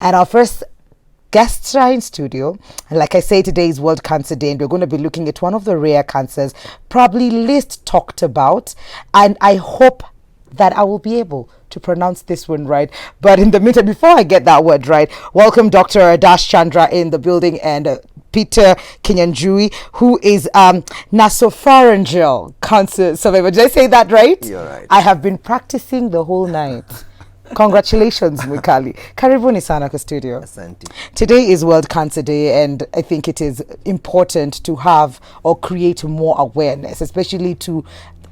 And our first guests are in studio. And like I say, today is World Cancer Day, and we're going to be looking at one of the rare cancers, probably least talked about. And I hope that I will be able to pronounce this one right. But in the meantime, before I get that word right, welcome Dr. Adash Chandra in the building, and Peter Kinyanjui, who is nasopharyngeal cancer survivor. Did I say that right? You're right. I have been practicing the whole night. Congratulations, Mikali. Karibuni sana kwa studio. Asante. Today is World Cancer Day, and I think it is important to have or create more awareness, especially to,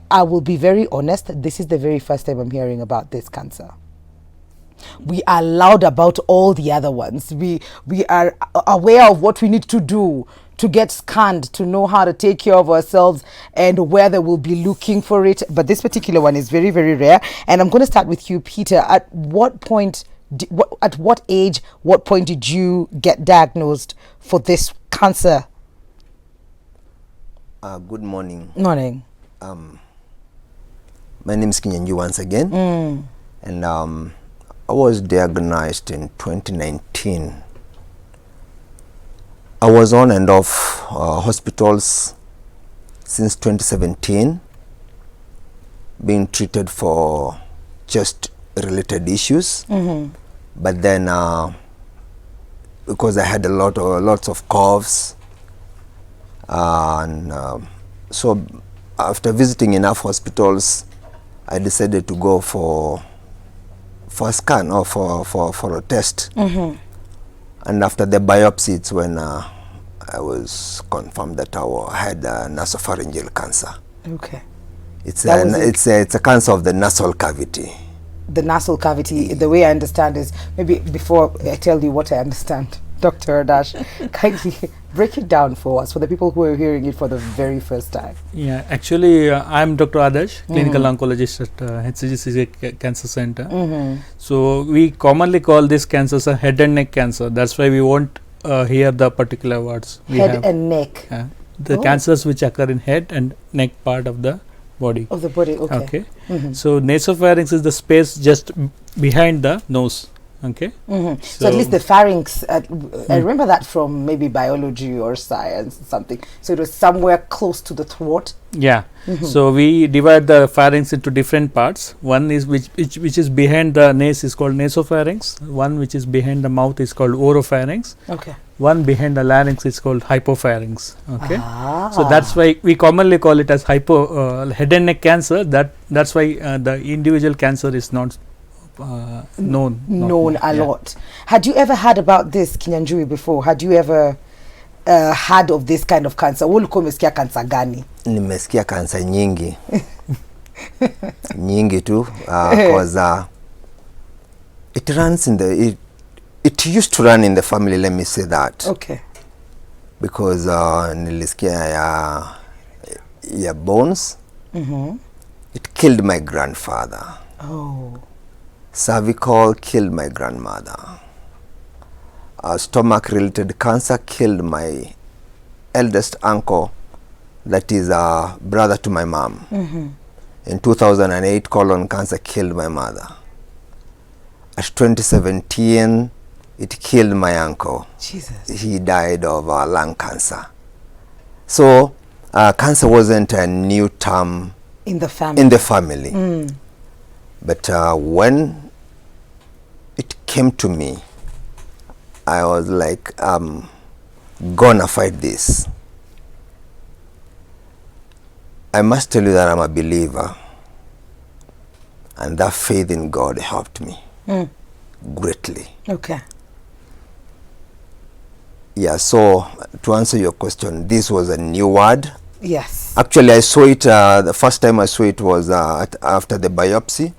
I will be very honest, this is the very first time I'm hearing about this cancer. We are loud about all the other ones. We are aware of what we need to do to get scanned, to know how to take care of ourselves and where they will be looking for it. But this particular one is very, very rare. And I'm going to start with you, Peter. At what point, at what age, what point did you get diagnosed for this cancer? Good morning. Morning. My name is Kinyanjui once again. And I was diagnosed in 2019. I was on and off hospitals since 2017, being treated for chest related issues. But then because I had lots of coughs, and so after visiting enough hospitals, I decided to go for a scan or for a test. And after the biopsy, it's when I was confirmed that I had nasopharyngeal cancer. Okay. It's a cancer of the nasal cavity. The nasal cavity, the way I understand is, maybe before I tell you what I understand, Dr. Adash, kindly break it down for us, for the people who are hearing it for the very first time. Yeah, actually, I'm Dr. Adash, clinical oncologist at HCGC Cancer Center. So we commonly call this cancer a head and neck cancer. That's why we won't hear the particular words. Head and neck. The cancers which occur in head and neck part of the body. Of the body, okay. So nasopharynx is the space just behind the nose. Okay. So at least the pharynx, I remember that from maybe biology or science, something. So it was somewhere close to the throat. Yeah. So we divide the pharynx into different parts. One is which is behind the nose is called nasopharynx. One which is behind the mouth is called oropharynx. Okay. One behind the larynx is called hypopharynx. Okay. So that's why we commonly call it as head and neck cancer. That's why the individual cancer is not known a lot. Had you ever heard about this, Kinyanjui, before? Had you ever heard of this kind of cancer? Ulikuwa umesikia cancer gani? Nimesikia cancer nyingi. Nyingi tu, because it runs in it used to run in the family, let me say that. Okay. Because nilisikia ya bones. It killed my grandfather. Oh. Cervical killed my grandmother. Stomach related cancer killed my eldest uncle, that is a brother to my mom. In 2008, colon cancer killed my mother. At 2017, it killed my uncle. Jesus. He died of lung cancer. So cancer wasn't a new term in the family. But when it came to me, I was like, I'm gonna fight this. I must tell you that I'm a believer, and that faith in God helped me greatly. Okay. Yeah, so to answer your question, this was a new word. Yes. Actually, I saw it, the first time I saw it was after the biopsy.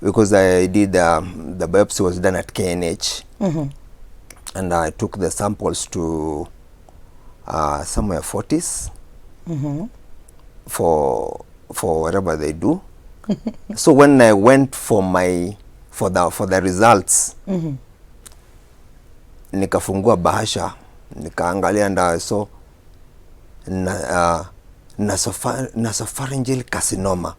Because I did, the biopsy was done at KNH. And I took the samples to somewhere Fortis for whatever they do. So when I went for the results, nikafungua bahasha, nikaangalia and I saw nasopharyngeal carcinoma.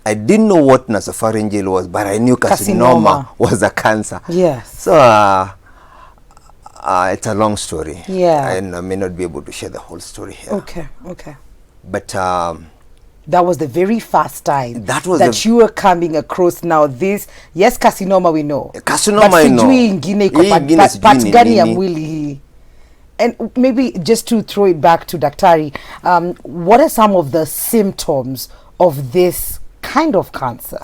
I didn't know what nasopharyngeal was, but I knew carcinoma was a cancer. Yes. So it's a long story. Yeah. And I may not be able to share the whole story here. Okay. Okay. But that was the very first time that was that you were coming across now this. Yes, carcinoma we know. Carcinoma but I know. sijui ingine iko Hii ingine sijui part ni gani ya nini. mwili hii. And maybe just to throw it back to Daktari, what are some of the symptoms of this kind of cancer?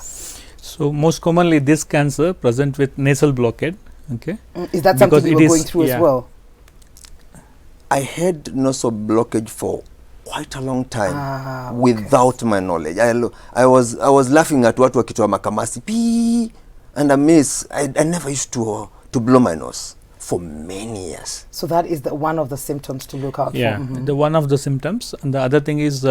So most commonly this cancer present with nasal blockade. Okay. Is that Because something you were going through as well? I had nasal blockage for quite a long time Okay. without my knowledge. I was laughing at watu wakitoa makamasi pee, and I never used to blow my nose for many years. So that is one of the symptoms to look out Yeah, for. the one of the symptoms, and the other thing is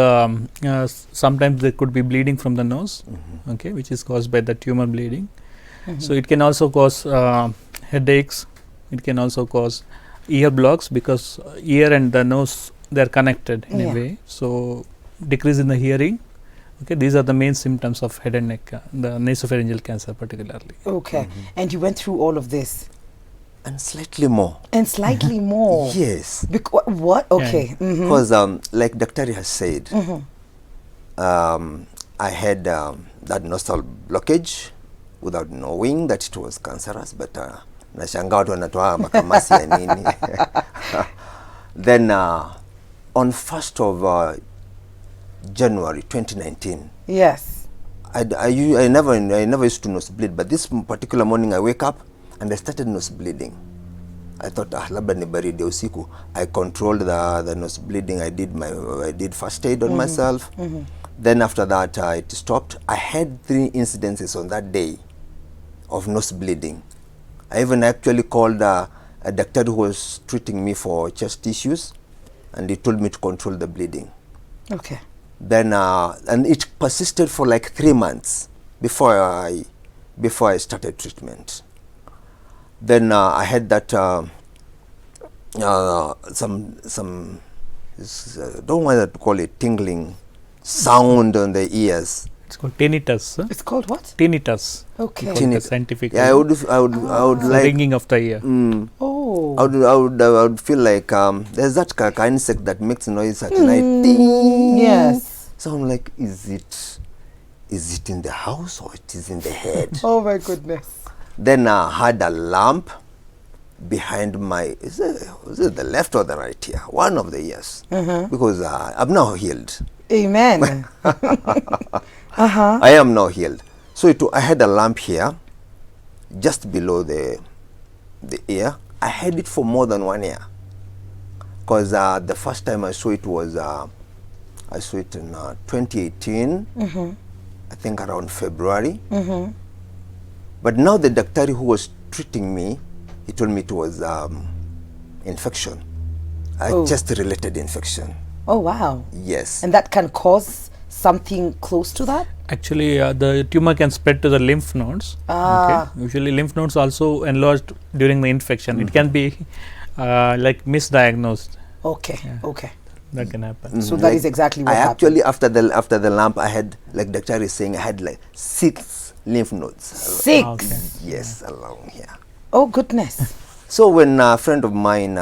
sometimes there could be bleeding from the nose, okay, which is caused by the tumor bleeding. So it can also cause headaches. It can also cause ear blocks, because ear and the nose, they are connected in a way. So decrease in the hearing. Okay, these are the main symptoms of head and neck, the nasopharyngeal cancer particularly. Okay, and you went through all of this. And slightly more. And slightly more. Yes. What? Okay. Because like Daktari has said, I had that nasal blockage without knowing that it was cancerous, but nashangaa watu wanatoa makamasi ya nini. Then on 1st of January 2019, yes, I never used to nosebleed, but this particular morning I wake up and I started nose bleeding. I thought labda ni baridi ya usiku. I controlled the nose bleeding. I did first aid on myself. Then after that it stopped. I had 3 incidences on that day of nose bleeding. I even actually called a doctor who was treating me for chest issues, and he told me to control the bleeding. okay. Then and it persisted for like 3 months before I started treatment. Then I had that some don't want to call it tingling sound on the ears. It's called tinnitus. It's called what? Tinnitus. Okay. Called the scientific. Yeah, I would the like ringing of the ear. Oh. I would feel like there's that insect that makes noise at night. Ding. Yes. So I'm like, is it in the house or it is in the head? Oh my goodness. Then I had a lamp behind my, was it the left or the right ear? One of the ears. Because I'm now healed. Amen. I am now healed. So I had a lamp here, just below the ear. I had it for more than 1 year. Because the first time I saw it was, I saw it in 2018, I think around February. But now the doctor who was treating me, he told me it was infection, chest-related infection. Oh wow. Yes. And that can cause something close to that? Actually, the tumor can spread to the lymph nodes. Okay. Usually, lymph nodes also enlarged during the infection. It can be like misdiagnosed. Okay. Okay. That can happen. So that is exactly what happened. happened. After the lamp, I had, like Dr. is saying, I had like 6 lymph nodes. 6? Okay. Yes, along here. Oh goodness. So when a friend of mine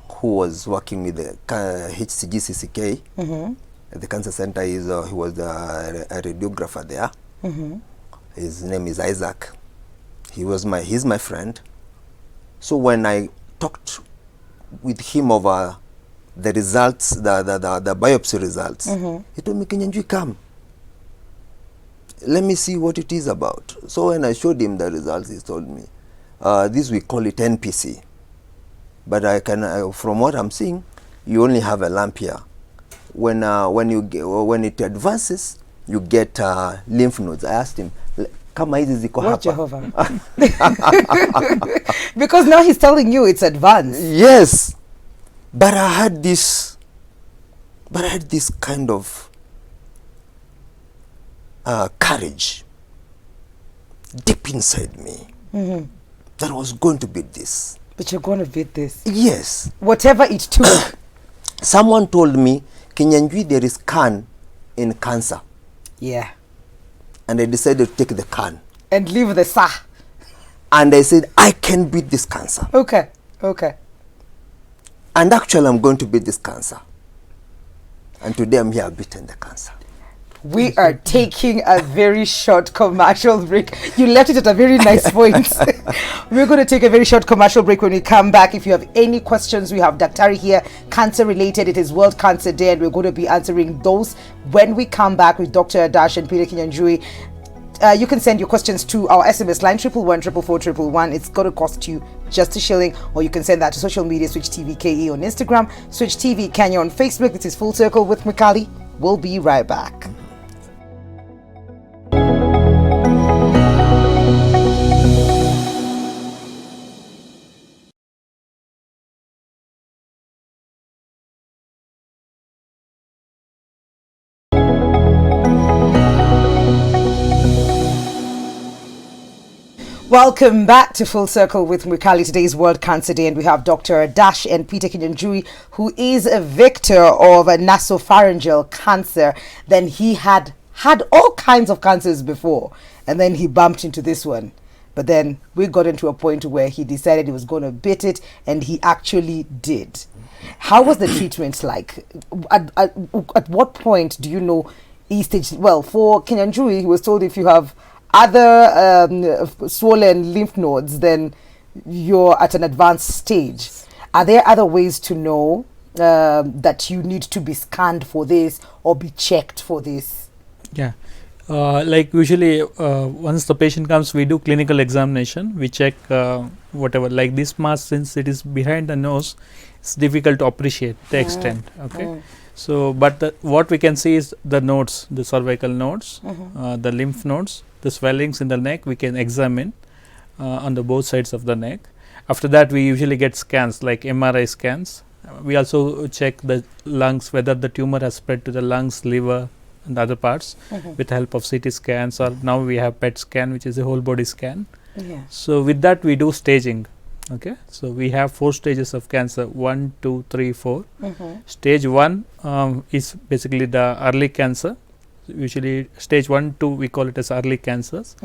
who was working with the HCGCCK, at the cancer center, he was a radiographer there. His name is Isaac. He's my friend. So when I talked with him over the results, the biopsy results, he told me, Kinyanjui, come. Let me see what it is about. So when I showed him the results, he told me, this we call it NPC. But from what I'm seeing, you only have a lump here. When it advances, you get lymph nodes. I asked him, kama hizi ziko What hapa? Jehovah? Because now he's telling you it's advanced. Yes, but I had this kind of courage deep inside me that was going to beat this. But you're going to beat this. Yes. Whatever it took. Someone told me, Kinyanjui, there is can in cancer. Yeah. and I decided to take the can. And leave the sa. And I said, I can beat this cancer. Okay. Okay. And actually, I'm going to beat this cancer. And today I'm here beating the cancer. We are taking a very short commercial break. You left it at a very nice point. We're going to take a very short commercial break. When we come back, if you have any questions, we have Daktari here, cancer related. It is World Cancer Day, and we're going to be answering those when we come back with Dr. Adash and Peter Kinyanjui. You can send your questions to our SMS line 111 It's going to cost you just a shilling, or you can send that to social media, Switch TV KE on Instagram, Switch TV Kenya on Facebook. This is Full Circle with Mikali. We'll be right back. Welcome back to Full Circle with Mikali. Today's World Cancer Day, and we have Dr. Adash and Peter Kinyanjui, who is a victor of a nasopharyngeal cancer. Then he had all kinds of cancers before, and then he bumped into this one. But then we got into a point where he decided he was going to beat it, and he actually did. How was the treatment like? At what point do you know stage? Well, for Kinyanjui, he was told if you have other swollen lymph nodes, then you're at an advanced stage. Are there other ways to know that you need to be scanned for this or be checked for this? Yeah. Like usually once the patient comes, we do clinical examination. We check whatever, like this mass, since it is behind the nose, it's difficult to appreciate the extent. Okay. So, but what we can see is the nodes, the cervical nodes, the lymph nodes, the swellings in the neck we can examine on the both sides of the neck. After that, we usually get scans like MRI scans. We also check the lungs, whether the tumor has spread to the lungs, liver and other parts with the help of CT scans, or now we have PET scan, which is a whole body scan. Yeah. So with that we do staging. Okay, so we have 4 stages of cancer, 1, 2, 3, 4. Stage 1 is basically the early cancer. Usually stage 1, 2 we call it as early cancers.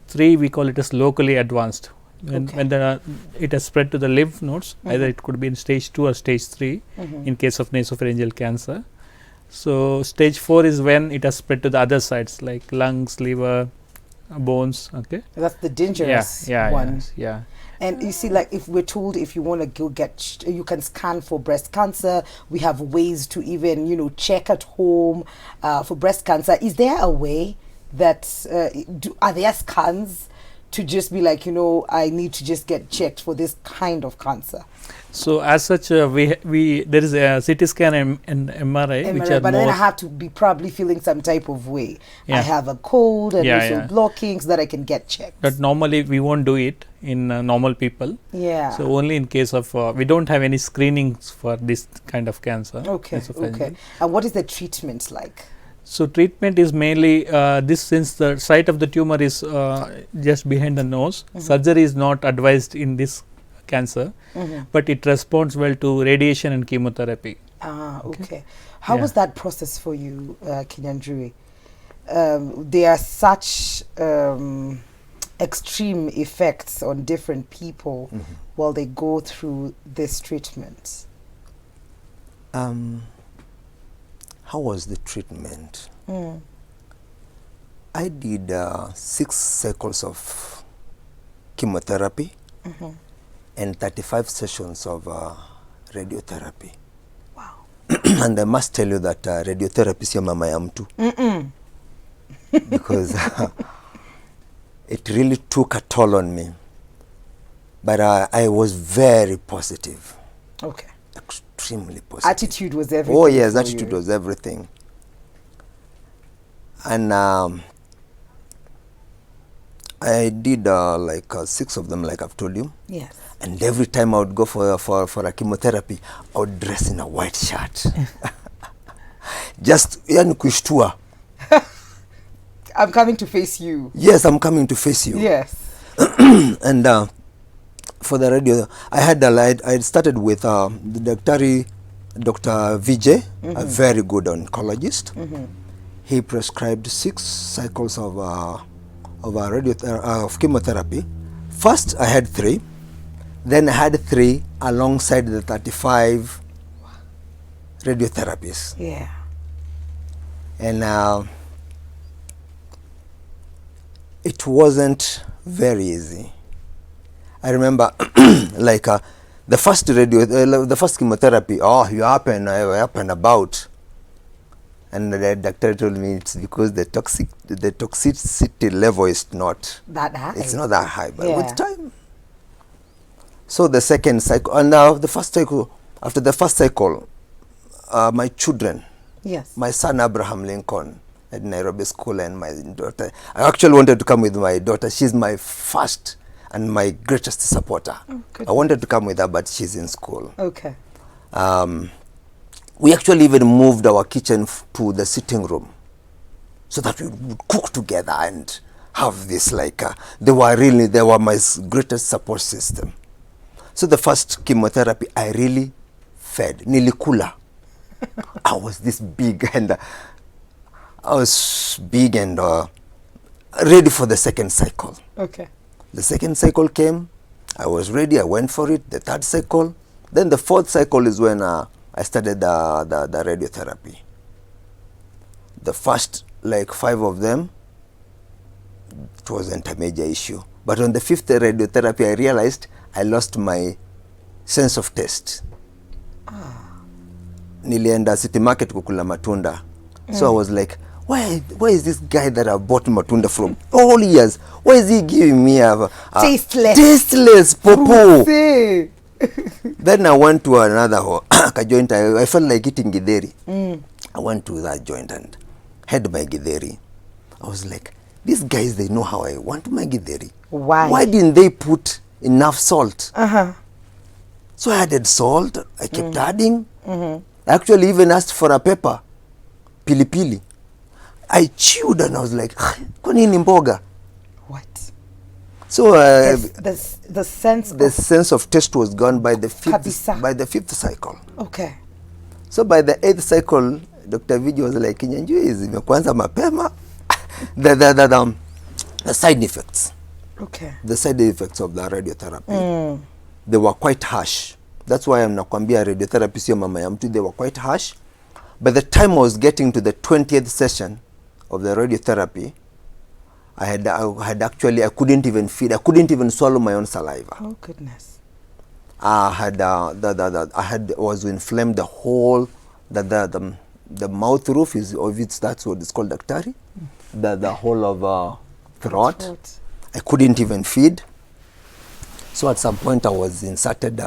3 we call it as locally advanced. When it has spread to the lymph nodes, either it could be in stage 2 or stage 3 in case of nasopharyngeal cancer. So stage 4 is when it has spread to the other sides like lungs, liver, bones. Okay, that's the dangerous one. Yeah. And you see, like, if we're told if you want to go you can scan for breast cancer, we have ways to even, check at home for breast cancer. Is there a way that, are there scans to just be like, I need to just get checked for this kind of cancer? So as such, there is a CT scan and MRI, which are but more. Then I have to be probably feeling some type of way. I have a cold and also blocking so that I can get checked. But normally we won't do it in normal people. Yeah. So only in case of we don't have any screenings for this kind of cancer. Okay. And what is the treatment like? So treatment is mainly this, since the site of the tumor is just behind the nose. Surgery is not advised in this cancer, but it responds well to radiation and chemotherapy. Okay. How was that process for you, Kinyanjui? There are such extreme effects on different people while they go through this treatment. How was the treatment? I did 6 cycles of chemotherapy and 35 sessions of radiotherapy. Wow. And I must tell you that radiotherapy is your mama yam too. Because it really took a toll on me. But I was very positive. Okay. Extremely positive. Attitude was everything. Oh yes, attitude was everything. And I did like 6 of them, like I've told you. Yes. And every time I would go for a chemotherapy, I would dress in a white shirt. Just yani kushtua. I'm coming to face you. Yes, I'm coming to face you. Yes. And for the radio, I had started with the Dr. Vijay, a very good oncologist. he prescribed 6 cycles of chemotherapy. First, I had 3. Then I had 3 alongside the 35 radiotherapies. Yeah. And it wasn't very easy. I remember like the first the first chemotherapy, you're up and about. And the doctor told me it's because the toxicity level is not That high. It's not that high, but Yeah. with time. So the second cycle, and now the first cycle, after the first cycle, my children, Yes. my son Abraham Lincoln at Nairobi School, and my daughter, I actually wanted to come with my daughter. She's my first and my greatest supporter. good. I wanted to come with her, but she's in school. Okay. We actually even moved our kitchen to the sitting room so that we would cook together and have this they were my greatest support system. So the first chemotherapy I really fed nilikula. I was this big and ready for the second cycle. Okay. The second cycle came, I was ready, I went for it. The third cycle, then the fourth cycle is when I started the radiotherapy. The first 5 of them, it wasn't a major issue. But on the 5th radiotherapy, I realized I lost my sense of taste. Nilienda city market kukula matunda. So I was like, why is this guy that I bought matunda from all years, why is he giving me a tasteless popo? See. Then I went to another joint. I felt like eating githeri. I went to that joint and had my githeri. I was like, these guys, they know how I want my githeri. Why? Why didn't they put enough salt? Uh-huh. So I added salt. I kept adding. I actually even asked for a pepper, pili pili. I chewed and I was like, kwa nini mboga? What? So The sense of taste was gone by the Kabisa. 5th cycle. Okay. So by the 8th cycle, Dr. Viji was like, Kinyanjui zimekuanza mapema. The side effects. Okay. The side effects of the radiotherapy. They were quite harsh. That's why I'm nakwambia radiotherapy sio mama ya mtu. They were quite harsh. By the time I was getting to the 20th session of the radiotherapy, I couldn't even feed. I couldn't even swallow my own saliva. Oh goodness. I was inflamed the whole the mouth roof that's what it's called, daktari. The whole of throat. I couldn't even feed. So at some point I was inserted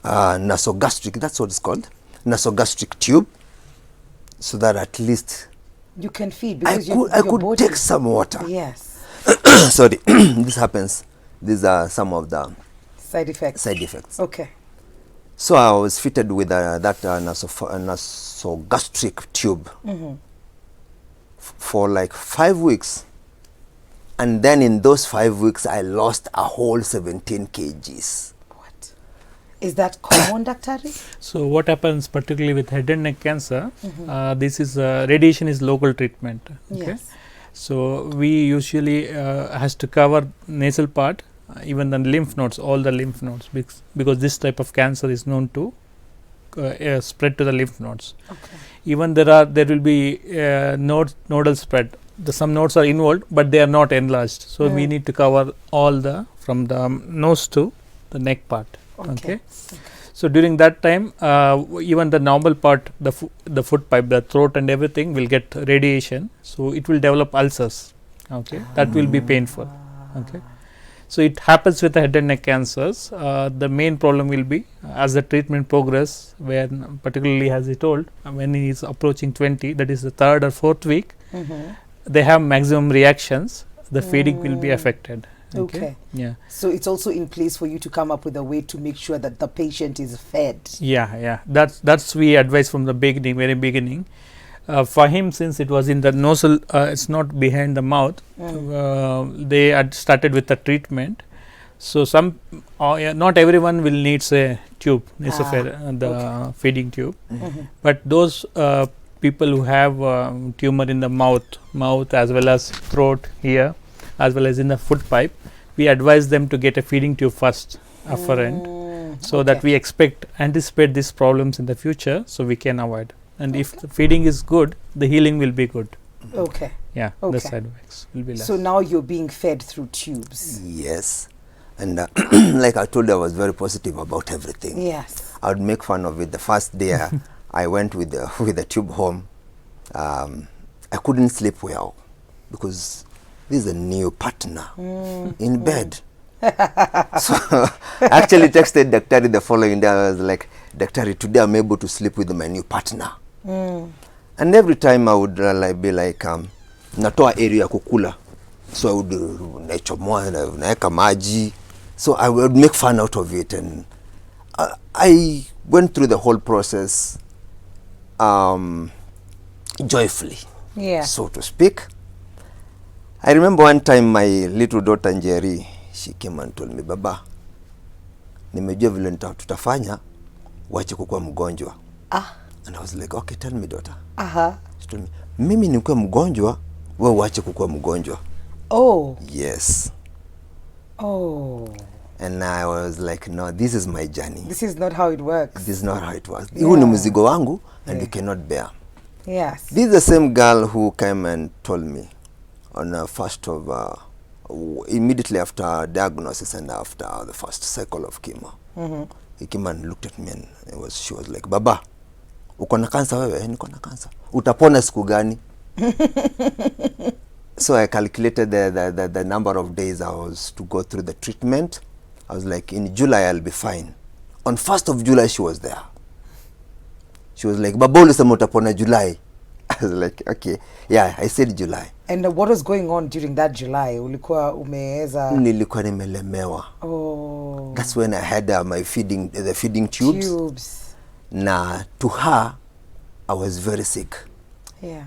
nasogastric, that's what it's called, nasogastric tube, so that at least you can feed I because could take some water. Yes. Sorry, this happens. These are some of the Side effects. Okay. So I was fitted with that nasogastric tube for 5 weeks. And then in those 5 weeks, I lost a whole 17 kgs. What? Is that common, Daktari? So what happens particularly with head and neck cancer, this is radiation is local treatment. Okay? Yes. So we usually has to cover nasal part, even the lymph nodes, all the lymph nodes, because this type of cancer is known to spread to the lymph nodes. Okay. Even there will be nodal spread. Some nodes are involved, but they are not enlarged. So we need to cover all from the nose to the neck part. Okay. So during that time, even the normal part, the foot pipe, the throat and everything will get radiation. So it will develop ulcers. Okay. That will be painful. Okay. So it happens with the head and neck cancers. The main problem will be as the treatment progress, when particularly as he told, when he is approaching 20, that is the 3rd or 4th week, they have maximum reactions. The feeding will be affected. Okay. Yeah. So it's also in place for you to come up with a way to make sure that the patient is fed. Yeah. That's we advise from the very beginning. For him, since it was in the nostril, it's not behind the mouth. They had started with the treatment. So not everyone will needs a tube, the feeding tube. But those people who have tumor in the mouth as well as throat here, as well as in the foot pipe, we advise them to get a feeding tube first afferent, so that we anticipate these problems in the future, so we can avoid. And if the feeding is good, the healing will be good. Okay. Yeah, Okay. the side effects will be less. So now you're being fed through tubes. Yes. And like I told you, I was very positive about everything. Yes. I would make fun of it. The first day I went with the tube home, I couldn't sleep well because this is a new partner in bed. So I actually texted Daktari the following day. I was like, Daktari, today I'm able to sleep with my new partner. And every time I would be like, natoa area kukula. So I would naichomoa, naeka maji. So I would make fun out of it. And I went through the whole process joyfully, Yeah. so to speak. I remember one time my little daughter Njeri, she came and told me, Baba, nimejua vile tutafanya wache kukuwa mgonjwa. And I was like, okay, tell me daughter. She told me, mimi nikuwa mgonjwa, wewe wache kukuwa mgonjwa. Oh. Yes. Oh. And I was like, no, this is my journey. This is not how it works. This is not how it works. Huu ni mzigo wangu and you cannot bear. Yes. This is the same girl who came and told me on the first of immediately after diagnosis and after the first cycle of chemo. He came and looked at me and she was like, Baba, uko na cancer wewe? Niko na cancer. Utapona siku gani? So I calculated the number of days I was to go through the treatment. I was like, in July I'll be fine. On 1st of July she was there. She was like, Baba ulisema utapona July. I was like, okay, yeah, I said July. And what was going on during that July? Ulikuwa umeweza? Nilikuwa nimelemewa. Oh. That's when I had the feeding tubes. Na to her, I was very sick. Yeah.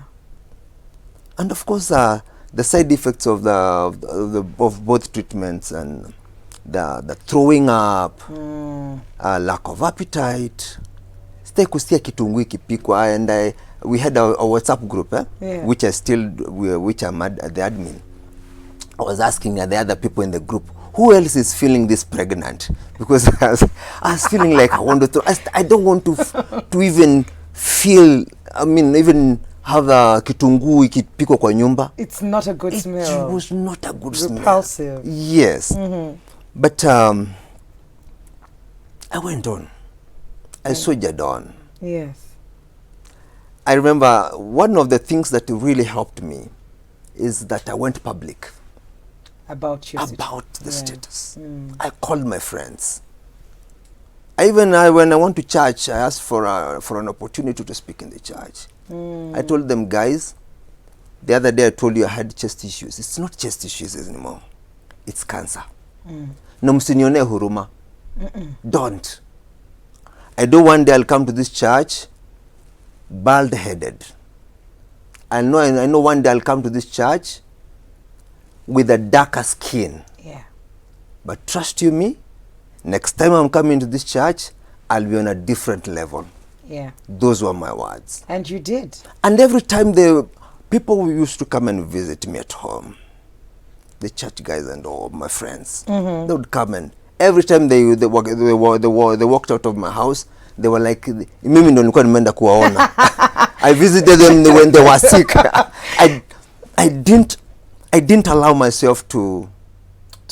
And of course, the side effects of of both treatments and the throwing up, lack of appetite. Sitaki kusikia kitunguu ikipikwa, and we had a WhatsApp group, which I'm the admin. I was asking the other people in the group, who else is feeling this pregnant? Because I was feeling like I want to throw. I don't want to even feel. I mean, even have a kitunguu ikipikwa kwa nyumba. It's not a good smell. It was not a good smell. Repulsive. Yes. But I went on. I soldiered on. Yes. I remember one of the things that really helped me is that I went public About the status. I called my friends. When I went to church, I asked for an opportunity to speak in the church. I told them, guys, the other day I told you I had chest issues. It's not chest issues anymore. It's cancer. Na msinione huruma. Don't. I know one day I'll come to this church bald-headed. I know one day I'll come to this church with a darker skin. Yeah. But trust you me, next time I'm coming to this church, I'll be on a different level. Yeah. Those were my words. And you did. And every time the people who used to come and visit me at home, the church guys and all my friends, they would come, and every time they walked out of my house, they were like, mimi ndo nilikuwa nimeenda kuwaona. I visited them when they were sick. I didn't allow myself to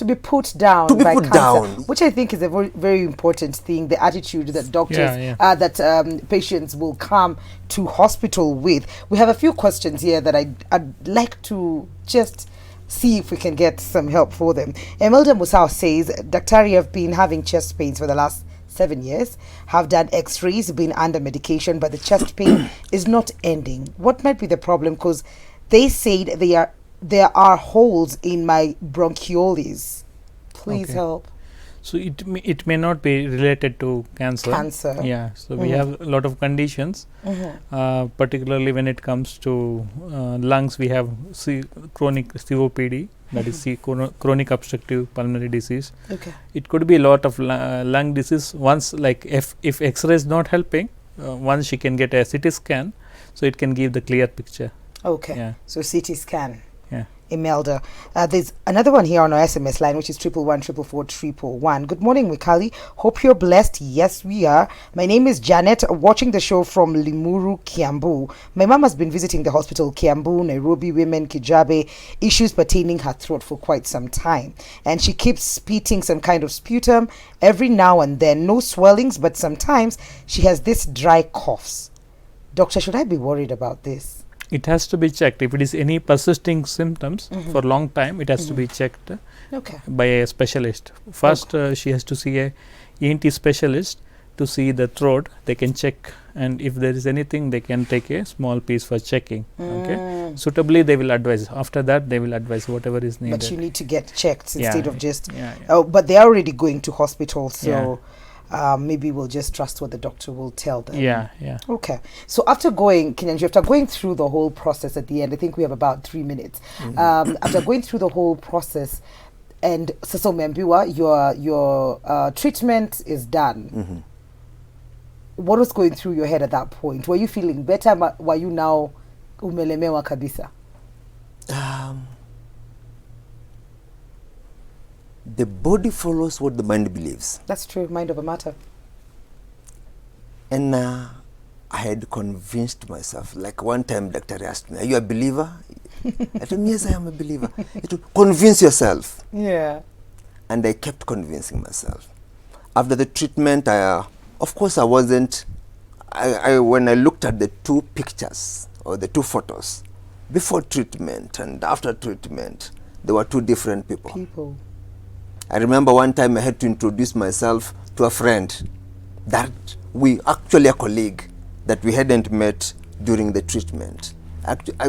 be put down by cancer, down, which I think is a very, very important thing, the attitude that doctors that patients will come to hospital with. We have a few questions here that I'd like to just see if we can get some help for them. Emelda Musao says, Daktari, have been having chest pains for the last 7 years, have done x-rays, been under medication, but the chest pain is not ending. What might be the problem? Because they said there are holes in my bronchioles. Please help. So it may not be related to cancer. Yeah. So we have a lot of conditions, particularly when it comes to lungs. We have chronic COPD, that is chronic obstructive pulmonary disease. Okay. It could be a lot of lung disease. Once, like if X-ray is not helping, once she can get a CT scan, so it can give the clear picture. Okay. Yeah. So CT scan. Yeah. Imelda. There's another one here on our SMS line, which is 1114441. Good morning, Mikali. Hope you're blessed. Yes, we are. My name is Janet, watching the show from Limuru, Kiambu. My mom has been visiting the hospital Kiambu, Nairobi, Women, Kijabe, issues pertaining her throat for quite some time. And she keeps spitting some kind of sputum every now and then. No swellings, but sometimes she has this dry coughs. Doctor, should I be worried about this? It has to be checked. If it is any persisting symptoms for a long time, it has to be checked Okay. by a specialist. First, she has to see a ENT specialist to see the throat. They can check, and if there is anything, they can take a small piece for checking. Okay, suitably they will advise. After that, they will advise whatever is needed. But you need to get checked instead of just. Yeah. Oh, but they're already going to hospital, so maybe we'll just trust what the doctor will tell them. Yeah. Okay. So after going, Kinyanju, after going through the whole process at the end, I think we have about 3 minutes. After going through the whole process, and so Membiwa, your treatment is done. What was going through your head at that point? Were you feeling better? Were you now umelemewa kabisa? The body follows what the mind believes. That's true. Mind over matter. And I had convinced myself. Like one time, doctor asked me, "Are you a believer?" I told him, "Yes, I am a believer." He told, "Convince yourself." Yeah. And I kept convincing myself. After the treatment, of course, I wasn't. When I looked at the two pictures or the two photos, before treatment and after treatment, they were two different people. I remember one time I had to introduce myself to a friend that actually a colleague that we hadn't met during the treatment.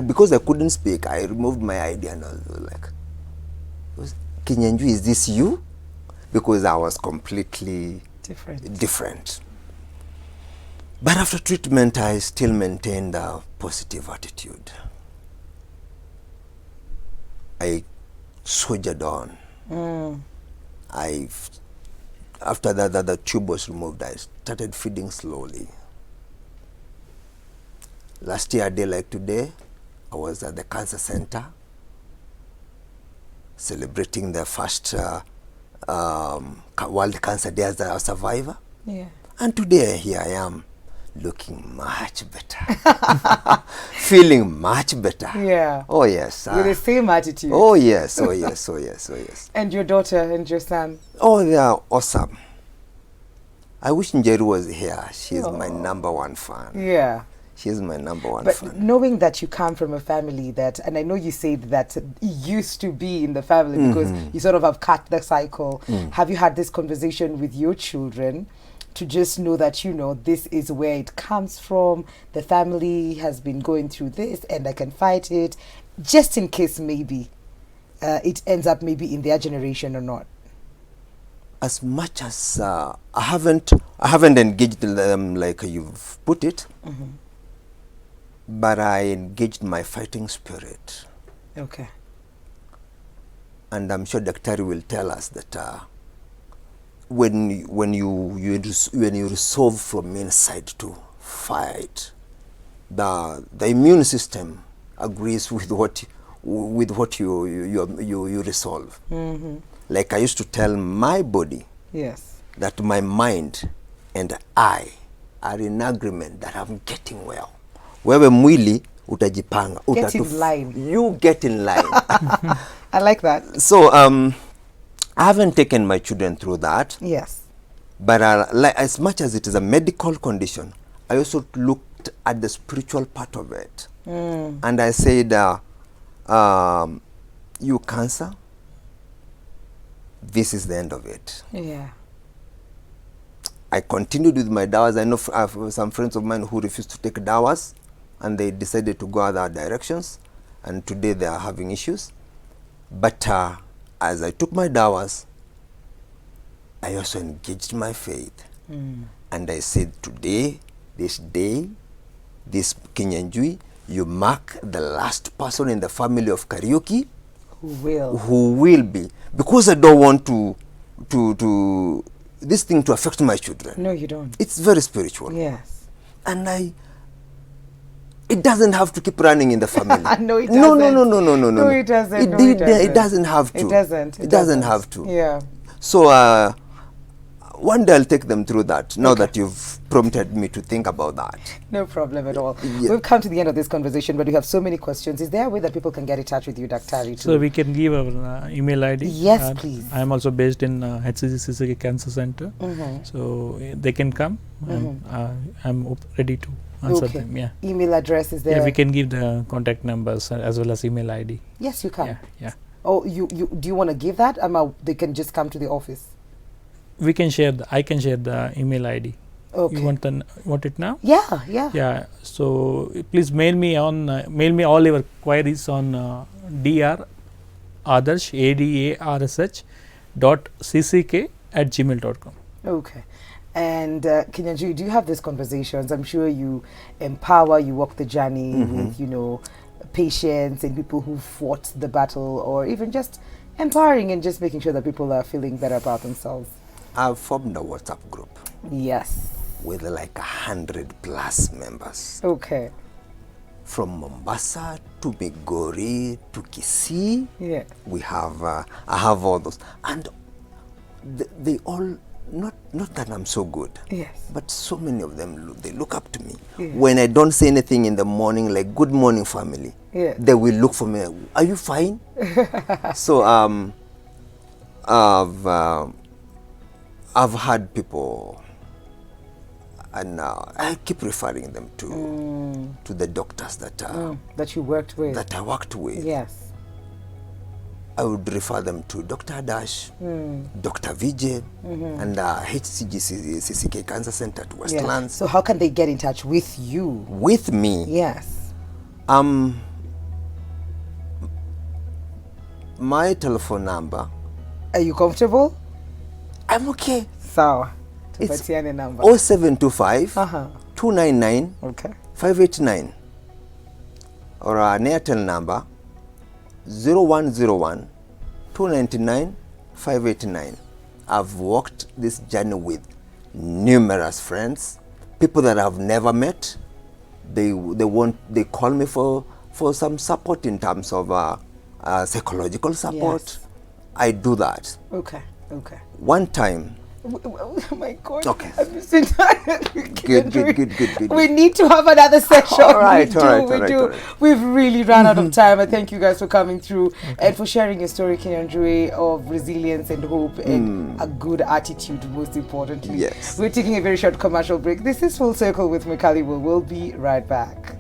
Because I couldn't speak, I removed my ID and I was like, "Kinyanju, is this you?" Because I was completely different. But after treatment, I still maintained a positive attitude. I soldiered on. After that, the tube was removed, I started feeding slowly. Last year, a day like today, I was at the cancer center celebrating the first World Cancer Day as a survivor. Yeah. And today, here I am, looking much better, feeling much better. Yeah. Oh yes. With the same attitude. Oh yes. Oh yes. Oh yes. Oh yes. And your daughter and your son. Oh, they are awesome. I wish Njeru was here. She's my number one fan. Yeah. She's my number one But fan. knowing that you come from a family that, and I know you said that it used to be in the family because you sort of have cut the cycle. Have you had this conversation with your children to just know that, this is where it comes from, the family has been going through this and I can fight it, just in case maybe it ends up maybe in their generation or not? As much as I haven't engaged them like you've put it, but I engaged my fighting spirit. Okay. And I'm sure Dr. will tell us that when you resolve from inside to fight, the immune system agrees with what you resolve. Like I used to tell my body, yes, that my mind and I are in agreement that I'm getting well. Wewe mwili utajipanga. Get in line. You get in line. I like that. So I haven't taken my children through that. Yes. But as much as it is a medical condition, I also looked at the spiritual part of it. And I said, you cancer, this is the end of it. Yeah. I continued with my dawas. I know I have some friends of mine who refused to take dawas and they decided to go other directions, and today they are having issues. But as I took my dawas, I also engaged my faith. And I said, today, this day, this Kinyanjui, you mark the last person in the family of Kariuki who will be, because I don't want to this thing to affect my children. No, you don't. It's very spiritual. Yes. And it doesn't have to keep running in the family. No, it No, doesn't. no. No, it doesn't. It, No, did- it it doesn't have to. It doesn't. It doesn't have to. Yeah. So one day I'll take them through that. Now Okay. that you've prompted me to think about that. No problem at all. Yeah. We've come to the end of this conversation, but we have so many questions. Is there a way that people can get in touch with you, Dr. So we can give our email ID. Yes, please. I am also based in HCG CCK Cancer Center. So they can come. I'm ready to answer Okay. them. Yeah. Email address is there? Yeah, we can give the contact numbers as well as email ID. Yes, you can. Yeah. Oh, you do you want to give that? They can just come to the office. We can share. I can share the email ID. Okay. You want it now? Yeah, yeah. Yeah. So please mail me all your queries on dr adarsh adarsh.cck@gmail.com. Okay. And Kinyanjui, do you have these conversations? I'm sure you empower, you walk the journey with, patients and people who fought the battle, or even just empowering and just making sure that people are feeling better about themselves. I've formed a WhatsApp group Yes. with like 100+ members. Okay. From Mombasa to Migori to Kisii, Yeah. we have I have all those, and they all not that I'm so good, Yes. but so many of them they look up to me. Yeah. When I don't say anything in the morning, like good morning family, Yeah. they will look for me. Are you fine? So I've had people, and I keep referring them to the doctors that That you worked with. that I worked with. Yes. I would refer them to Dr. Adash, Dr. Vijay, and HCG CCK Cancer Center at Yeah. Westlands. So how can they get in touch with you? With me, Yes. my telephone number, Are you comfortable? I'm okay. Sawa. It's Tupatiane number. 0725 Uh-huh. 299 Okay. 589, or an Airtel number 0101 299 589. I've walked this journey with numerous friends, people that I've never met. They call me for some support in terms of psychological support. Yes. I do that. Okay. Okay. One time, Oh my God. Okay. I'm missing time. Good. We need to have another session. All right, We all right, do. all right, all right. We've really run out of time. I thank you guys for coming through and for sharing your story, Kinyanjui, of resilience and hope and a good attitude, most importantly. Yes. We're taking a very short commercial break. This is Full Circle with Mikali. We'll be right back.